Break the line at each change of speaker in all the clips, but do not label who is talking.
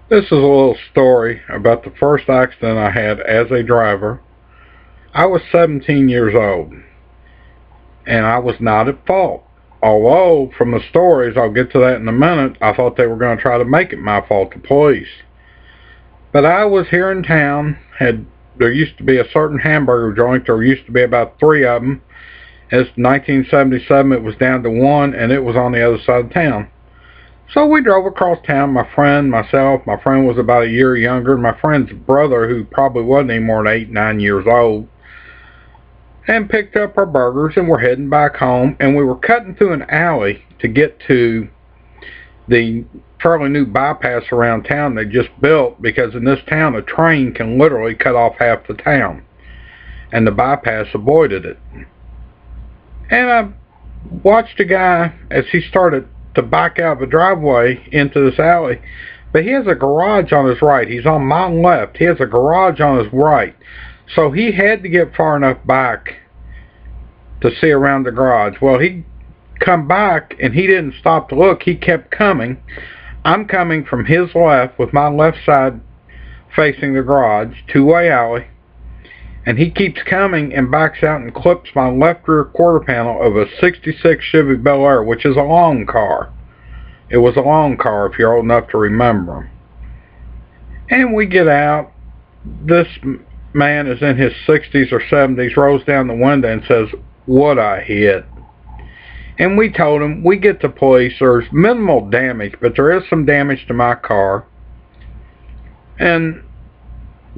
This is a little story about the first accident I had as a driver. I was 17 years old, and I was not at fault. Although, from the stories, I'll get to that in a minute, I thought they were going to try to make it my fault, the police. But I was here in town, there used to be a certain hamburger joint, there used to be about three of them. It's 1977, it was down to one, and it was on the other side of town. So we drove across town, my friend, myself. My friend was about a year younger. My friend's brother, who probably wasn't any more than 8, 9 years old, and picked up our burgers, and we're heading back home. And we were cutting through an alley to get to the fairly new bypass around town they just built, because in this town a train can literally cut off half the town, and the bypass avoided it. And I watched a guy as he started to back out of the driveway into this alley, but he has a garage on his right. He's on my left. He has a garage on his right. So he had to get far enough back to see around the garage. Well, he come back, and he didn't stop to look. He kept coming. I'm coming from his left with my left side facing the garage, two-way alley, and he keeps coming and backs out and clips my left rear quarter panel of a 66 Chevy Bel Air, which is a long car. It was a long car, if you're old enough to remember. And we get out. This man is in his 60s or 70s, rolls down the window and says, "What I hit." And we told him, we get the police, there's minimal damage, but there is some damage to my car. And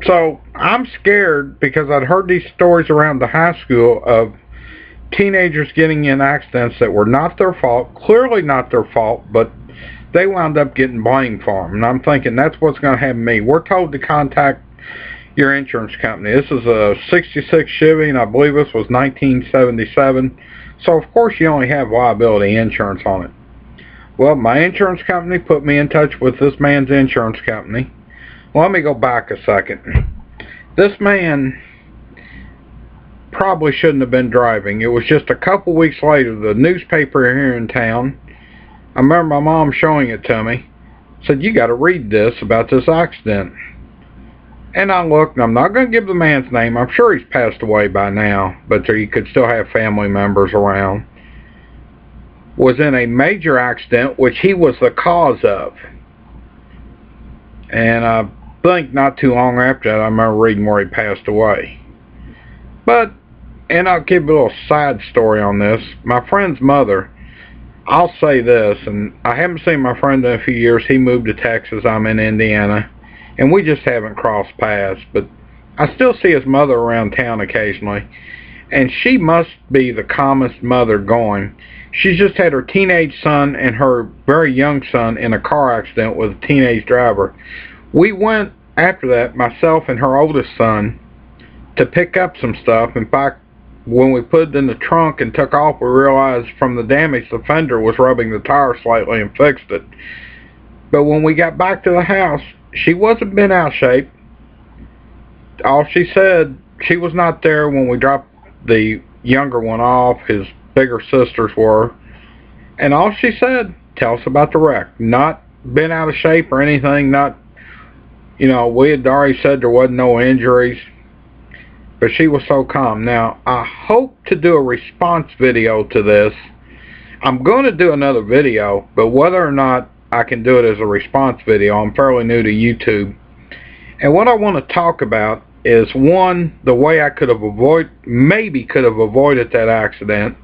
so I'm scared, because I'd heard these stories around the high school of teenagers getting in accidents that were not their fault, clearly not their fault, but they wound up getting blamed for them. And I'm thinking that's what's going to happen to me. We're told to contact your insurance company. This is a 66 Chevy, and I believe this was 1977. So of course you only have liability insurance on it. Well, my insurance company put me in touch with this man's insurance company. Well, let me go back a second. This man probably shouldn't have been driving. It was just a couple weeks later, the newspaper here in town, I remember my mom showing it to me, said, "You got to read this about this accident." And I looked, and I'm not going to give the man's name. I'm sure he's passed away by now, but he could still have family members around. Was in a major accident, which he was the cause of. And I think not too long after that, I remember reading where he passed away. But, and I'll give you a little side story on this. My friend's mother, I'll say this, and I haven't seen my friend in a few years. He moved to Texas. I'm in Indiana. And we just haven't crossed paths. But I still see his mother around town occasionally. And she must be the calmest mother going. She's just had her teenage son and her very young son in a car accident with a teenage driver. We went, after that, myself and her oldest son, to pick up some stuff. In fact, when we put it in the trunk and took off, we realized from the damage the fender was rubbing the tire slightly and fixed it. But when we got back to the house, she wasn't bent out of shape. All she said, she was not there when we dropped the younger one off. His bigger sisters were. And all she said, "Tell us about the wreck." Not been out of shape or anything. Not, we had already said there wasn't no injuries. But she was so calm. Now, I hope to do a response video to this. I'm going to do another video, but whether or not I can do it as a response video, I'm fairly new to YouTube. And what I want to talk about is, one, the way I maybe could have avoided that accident.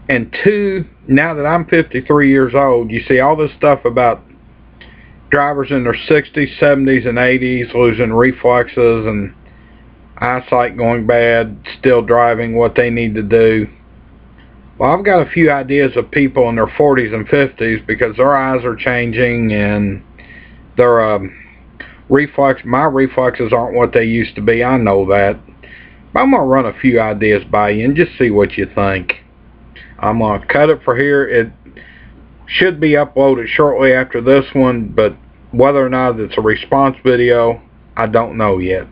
And two, now that I'm 53 years old, you see all this stuff about drivers in their 60s, 70s, and 80s losing reflexes and eyesight going bad, still driving what they need to do. Well, I've got a few ideas of people in their 40s and 50s, because their eyes are changing and their my reflexes aren't what they used to be. I know that. But I'm going to run a few ideas by you and just see what you think. I'm going to cut it for here. It should be uploaded shortly after this one, but whether or not it's a response video, I don't know yet.